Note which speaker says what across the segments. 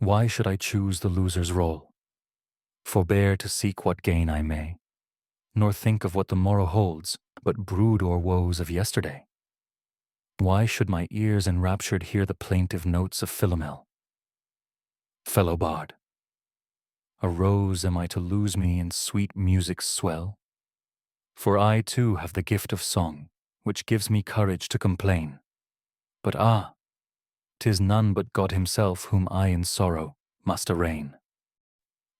Speaker 1: Why should I choose the loser's role? Forbear to seek what gain I may, nor think of what the morrow holds, but brood o'er woes of yesterday. Why should my ears enraptured hear the plaintive notes of Philomel? Fellow bard, a rose am I to lose me in sweet music's swell? For I too have the gift of song, which gives me courage to complain. But 'tis none but God himself whom I in sorrow must arraign.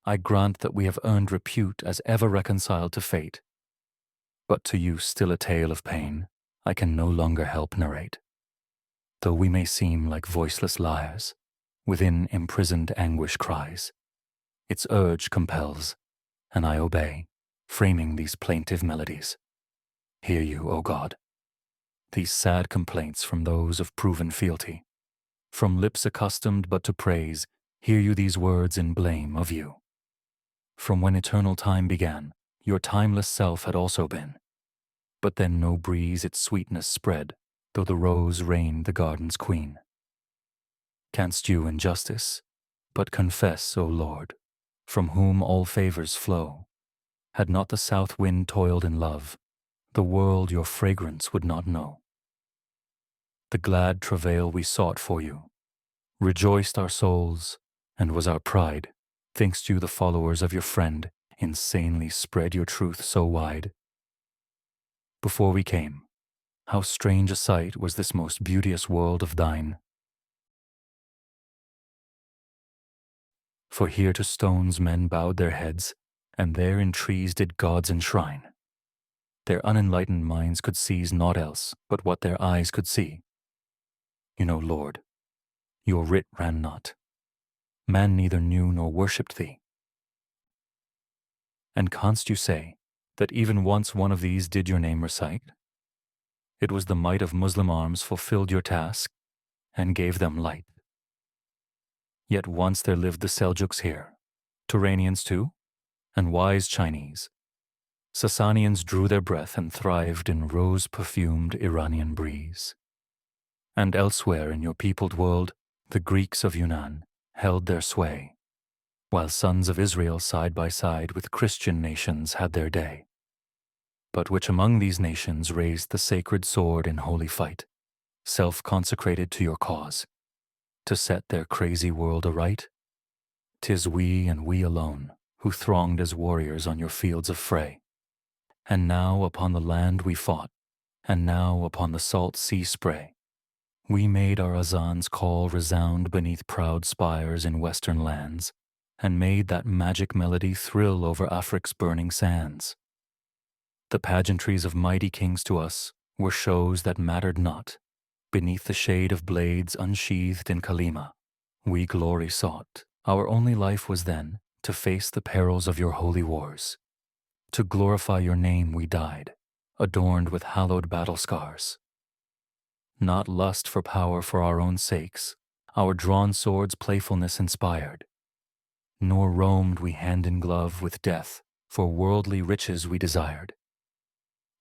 Speaker 1: I grant that we have earned repute as ever reconciled to fate, but to you still a tale of pain I can no longer help narrate. Though we may seem like voiceless lyres, within imprisoned anguish cries, its urge compels, and I obey, framing these plaintive melodies. Hear you, O God, these sad complaints from those of proven fealty. From lips accustomed but to praise, hear you these words in blame of you. From when eternal time began, your timeless self had also been. But then no breeze its sweetness spread, though the rose reigned the garden's queen. Canst you in justice, but confess, O Lord, from whom all favors flow, had not the south wind toiled in love, the world your fragrance would not know. The glad travail we sought for you, rejoiced our souls, and was our pride, thinkst you the followers of your friend insanely spread your truth so wide? Before we came, how strange a sight was this most beauteous world of thine. For here to stones men bowed their heads, and there in trees did gods enshrine. Their unenlightened minds could seize naught else but what their eyes could see. You know, Lord, your writ ran not. Man neither knew nor worshipped thee. And canst you say that even once one of these did your name recite? It was the might of Muslim arms fulfilled your task and gave them light. Yet once there lived the Seljuks here, Turanians too, and wise Chinese. Sasanians drew their breath and thrived in rose-perfumed Iranian breeze. And elsewhere in your peopled world, the Greeks of Yunnan held their sway, while sons of Israel side by side with Christian nations had their day. But which among these nations raised the sacred sword in holy fight, self-consecrated to your cause, to set their crazy world aright? 'Tis we and we alone who thronged as warriors on your fields of fray. And now upon the land we fought, and now upon the salt sea spray. We made our azan's call resound beneath proud spires in western lands, and made that magic melody thrill over Afric's burning sands. The pageantries of mighty kings to us were shows that mattered not. Beneath the shade of blades unsheathed in Kalima, we glory sought. Our only life was then to face the perils of your holy wars. To glorify your name we died, adorned with hallowed battle scars. Not lust for power for our own sakes, our drawn swords playfulness inspired. Nor roamed we hand in glove with death for worldly riches we desired.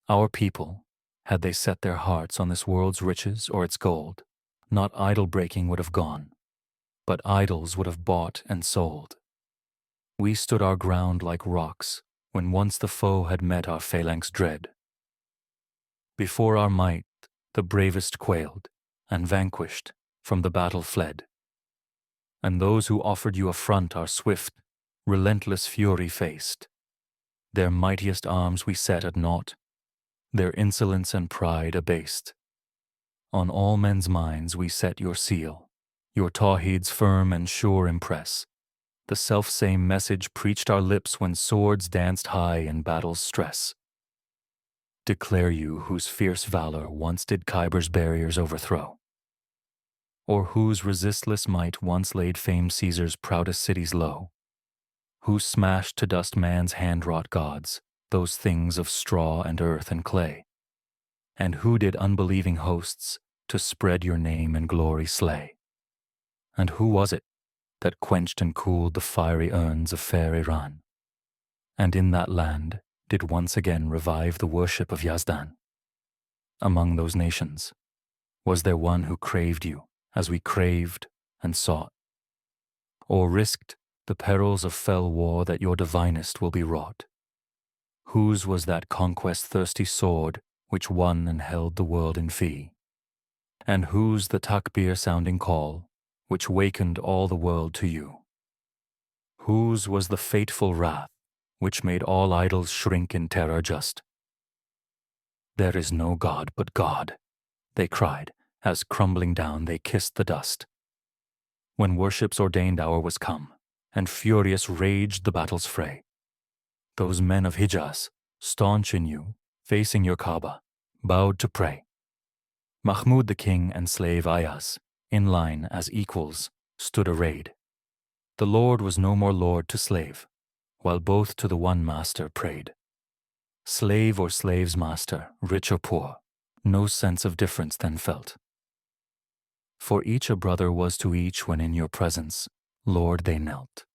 Speaker 1: Our people, had they set their hearts on this world's riches or its gold, not idol breaking would have gone, but idols would have bought and sold. We stood our ground like rocks when once the foe had met our phalanx dread. Before our might, the bravest quailed, and vanquished, from the battle fled. And those who offered you affront our swift, relentless fury faced. Their mightiest arms we set at naught, their insolence and pride abased. On all men's minds we set your seal, your tawheed's firm and sure impress. The self-same message preached our lips when swords danced high in battle's stress. Declare you whose fierce valor once did Khyber's barriers overthrow, or whose resistless might once laid famed Caesar's proudest cities low, who smashed to dust man's hand-wrought gods, those things of straw and earth and clay, and who did unbelieving hosts to spread your name and glory slay. And who was it that quenched and cooled the fiery urns of fair Iran, and in that land did once again revive the worship of Yazdan? Among those nations, was there one who craved you as we craved and sought? or risked the perils of fell war that your divinest will be wrought? Whose was that conquest-thirsty sword which won and held the world in fee? And whose the takbir-sounding call which wakened all the world to you? Whose was the fateful wrath which made all idols shrink in terror just? There is no God but God, they cried, as crumbling down they kissed the dust. When worship's ordained hour was come, and furious raged the battle's fray, those men of Hijaz, staunch in you, facing your Kaaba, bowed to pray. Mahmud the king and slave Ayaz, in line as equals, stood arrayed. The Lord was no more Lord to slave, while both to the one master prayed. Slave or slave's master, rich or poor, no sense of difference then felt. For each a brother was to each when in your presence, Lord, they knelt.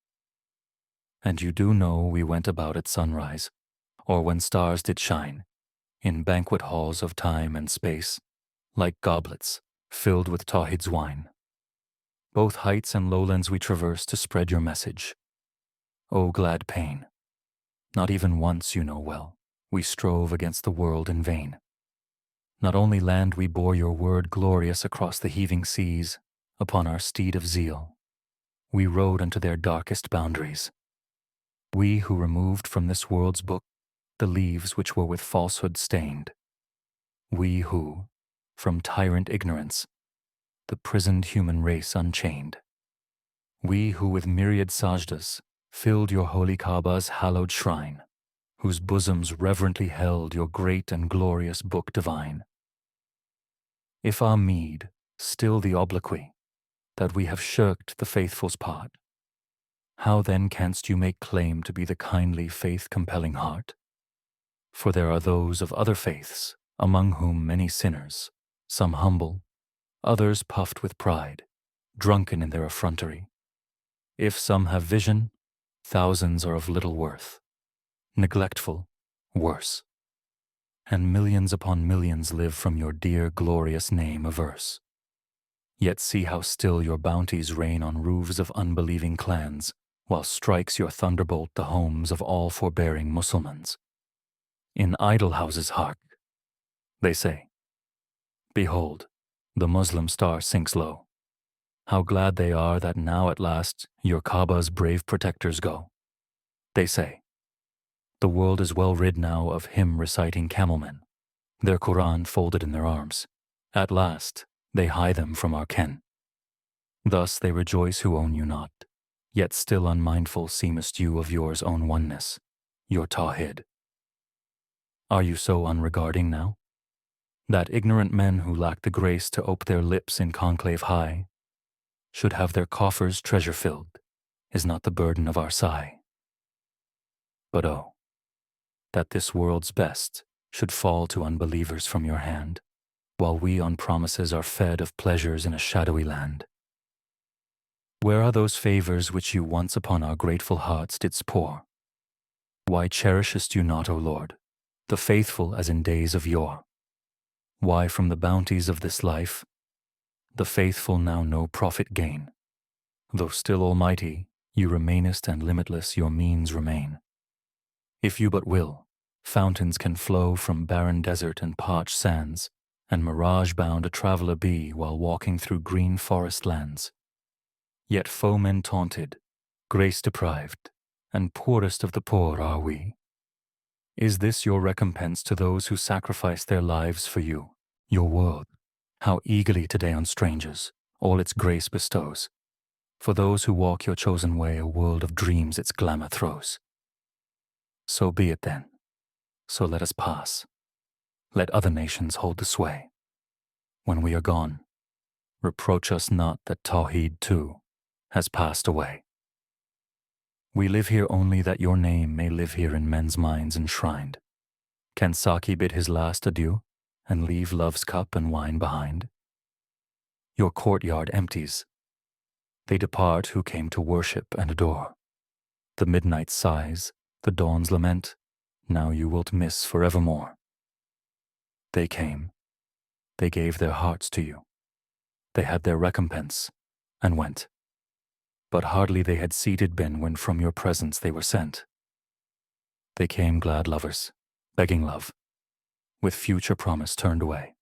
Speaker 1: And you do know we went about at sunrise, or when stars did shine, in banquet halls of time and space, like goblets filled with Tawhid's wine. Both heights and lowlands we traversed to spread your message. O glad pain, not even once, you know well, we strove against the world in vain. Not only land we bore your word glorious across the heaving seas, upon our steed of zeal. We rode unto their darkest boundaries. We who removed from this world's book the leaves which were with falsehood stained. We who, from tyrant ignorance, the prisoned human race unchained. We who with myriad sajdas filled your holy Kaaba's hallowed shrine, whose bosoms reverently held your great and glorious book divine. If our meed still the obloquy, that we have shirked the faithful's part, how then canst you make claim to be the kindly faith-compelling heart? For there are those of other faiths, among whom many sinners, some humble, others puffed with pride, drunken in their effrontery. If some have vision, thousands are of little worth, neglectful, worse. And millions upon millions live from your dear glorious name averse. Yet see how still your bounties reign on roofs of unbelieving clans, while strikes your thunderbolt the homes of all forbearing Mussulmans. In idol houses hark, they say, behold, the Muslim star sinks low. How glad they are that now at last your Kaaba's brave protectors go. They say, the world is well rid now of hymn-reciting camelmen, their Quran folded in their arms. At last they hie them from our ken. Thus they rejoice who own you not, yet still unmindful seemest you of yours own oneness, your Tawhid. Are you so unregarding now? That ignorant men who lack the grace to ope their lips in conclave high should have their coffers treasure filled, is not the burden of our sigh. But oh, that this world's best should fall to unbelievers from your hand, while we on promises are fed of pleasures in a shadowy land. Where are those favors which you once upon our grateful hearts didst pour? Why cherishest you not, O Lord, the faithful as in days of yore? Why from the bounties of this life the faithful now no profit gain? Though still almighty, you remainest, and limitless your means remain. If you but will, fountains can flow from barren desert and parched sands, and mirage-bound a traveller be while walking through green forest lands. Yet foemen taunted, grace deprived, and poorest of the poor are we. Is this your recompense to those who sacrifice their lives for you, your world? How eagerly today on strangers all its grace bestows. For those who walk your chosen way, a world of dreams its glamour throws. So be it then. So let us pass. Let other nations hold the sway. When we are gone, reproach us not that Tawheed too has passed away. We live here only that your name may live here in men's minds enshrined. Can Saki bid his last adieu and leave love's cup and wine behind? Your courtyard empties. They depart who came to worship and adore. The midnight sighs, the dawn's lament, now you wilt miss forevermore. They came, they gave their hearts to you. They had their recompense and went. but hardly they had seated been when from your presence they were sent. They came glad lovers, begging love, with future promise turned away.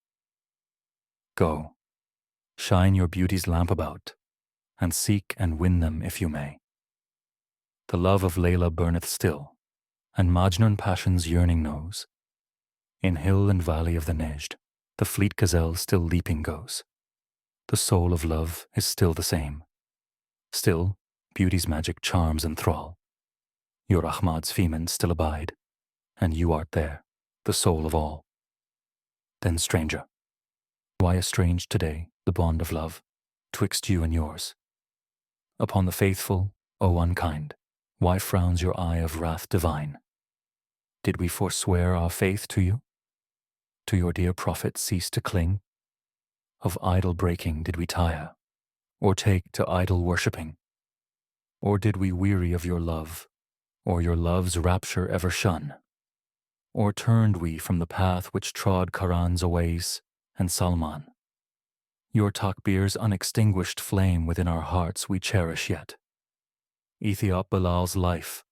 Speaker 1: Go, shine your beauty's lamp about, and seek and win them if you may. The love of Layla burneth still, and Majnun passion's yearning knows. In hill and valley of the Nejd, the fleet gazelle still leaping goes. The soul of love is still the same. Still, beauty's magic charms enthrall. Your Ahmad's Femen still abide, and you art there, the soul of all. Then, stranger, why estranged today the bond of love twixt you and yours? Upon the faithful, O unkind, why frowns your eye of wrath divine? Did we forswear our faith to you? To your dear prophet cease to cling? Of idol breaking did we tire, or take to idol worshipping? Or did we weary of your love, or your love's rapture ever shun? Or turned we from the path which trod Quran's Awais and Salman? Your takbir's unextinguished flame within our hearts we cherish yet. Ethiop Bilal's life,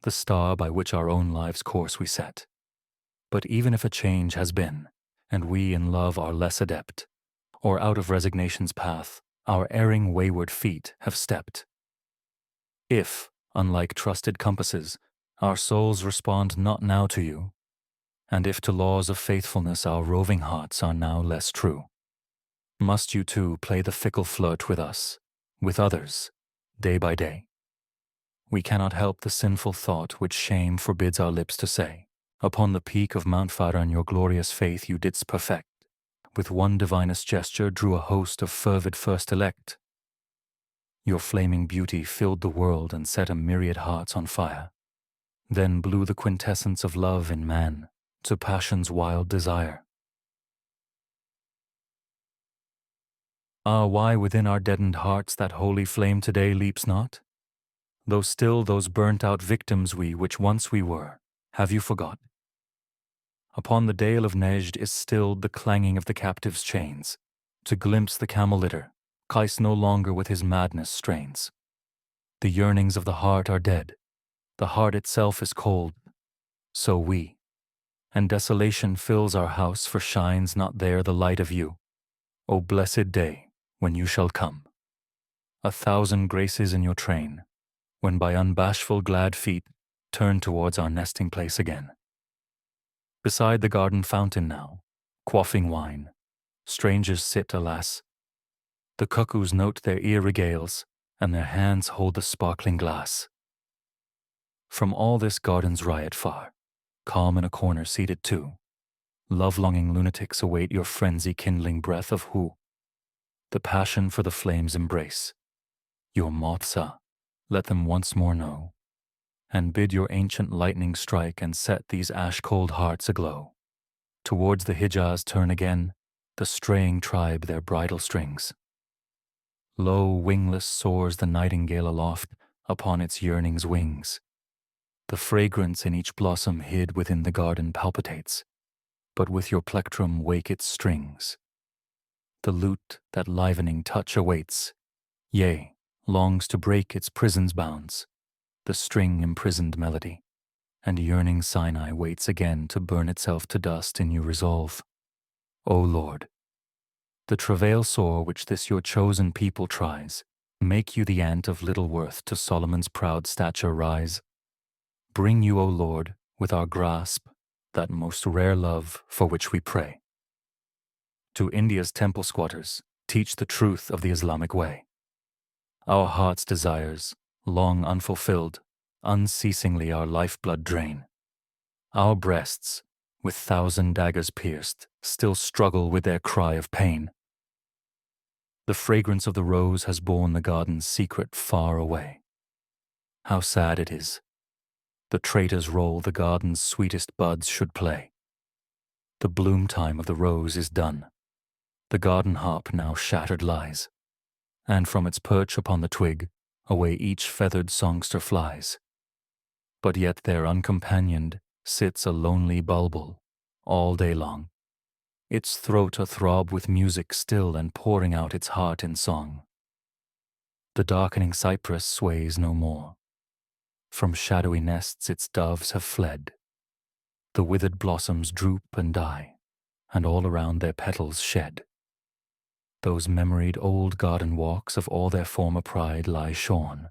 Speaker 1: the star by which our own lives' course we set. But even if a change has been, and we in love are less adept, or out of resignation's path our erring wayward feet have stepped, if, unlike trusted compasses, our souls respond not now to you, and if to laws of faithfulness our roving hearts are now less true, must you too play the fickle flirt with us, with others, day by day? We cannot help the sinful thought which shame forbids our lips to say. Upon the peak of Mount Faran your glorious faith you didst perfect, with one divinest gesture drew a host of fervid first elect. Your flaming beauty filled the world and set a myriad hearts on fire, then blew the quintessence of love in man to passion's wild desire. Ah, why within our deadened hearts that holy flame today leaps not? Though still those burnt-out victims we which once we were, have you forgot? Upon the dale of Nejd is stilled the clanging of the captive's chains. To glimpse the camel litter, Qais no longer with his madness strains. The yearnings of the heart are dead, the heart itself is cold, so we, and desolation fills our house, for shines not there the light of you, O blessed day when you shall come. 1,000 graces in your train, when by unbashful glad feet turn towards our nesting place again. Beside the garden fountain now, quaffing wine, strangers sit, alas. The cuckoos note their ear regales, and their hands hold the sparkling glass. From all this garden's riot far, calm in a corner seated too, love-longing lunatics await your frenzy-kindling breath of who? The passion for the flames embrace. Your moths are, let them once more know, and bid your ancient lightning strike and set these ash-cold hearts aglow. Towards the Hijaz turn again, the straying tribe their bridle strings. Low, wingless soars the nightingale aloft upon its yearning's wings. The fragrance in each blossom hid within the garden palpitates, but with your plectrum wake its strings. The lute that livening touch awaits, yea, longs to break its prison's bounds, the string-imprisoned melody, and yearning Sinai waits again to burn itself to dust in you resolve. O Lord, the travail sore which this your chosen people tries, make you the ant of little worth to Solomon's proud stature rise. Bring you, O Lord, with our grasp, that most rare love for which we pray. To India's temple squatters, teach the truth of the Islamic way. Our heart's desires, long unfulfilled, unceasingly our lifeblood drain. Our breasts, with 1,000 daggers pierced, still struggle with their cry of pain. The fragrance of the rose has borne the garden's secret far away. How sad it is. The traitor's role the garden's sweetest buds should play. The bloom time of the rose is done. The garden harp now shattered lies, and from its perch upon the twig, away each feathered songster flies. But yet there uncompanioned sits a lonely bulbul, all day long, its throat athrob with music still and pouring out its heart in song. The darkening cypress sways no more. From shadowy nests its doves have fled. The withered blossoms droop and die, and all around their petals shed. Those memoried old garden walks of all their former pride lie shorn.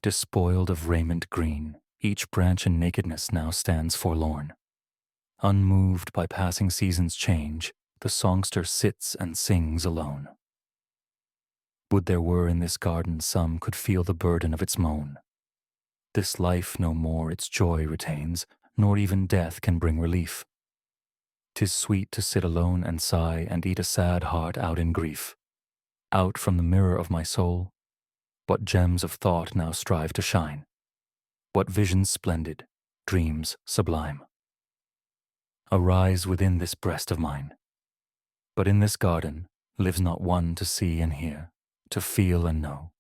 Speaker 1: Despoiled of raiment green, each branch in nakedness now stands forlorn. Unmoved by passing seasons' change, the songster sits and sings alone. Would there were in this garden some could feel the burden of its moan. This life no more its joy retains, nor even death can bring relief. 'Tis sweet to sit alone and sigh and eat a sad heart out in grief. Out from the mirror of my soul, what gems of thought now strive to shine? What visions splendid, dreams sublime, arise within this breast of mine. But in this garden lives not one to see and hear, to feel and know.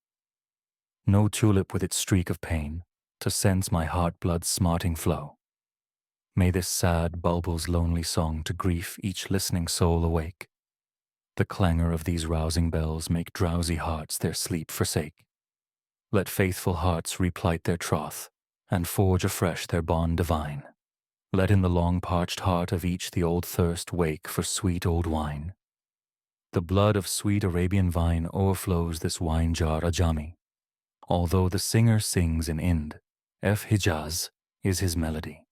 Speaker 1: No tulip with its streak of pain, to sense my heart blood's smarting flow. May this sad bulbul's lonely song to grief each listening soul awake. The clangor of these rousing bells make drowsy hearts their sleep forsake. Let faithful hearts replight their troth, and forge afresh their bond divine. Let in the long parched heart of each the old thirst wake for sweet old wine. The blood of sweet Arabian vine o'erflows this wine jar Ajami. Although the singer sings in Ind, Hijaz is his melody.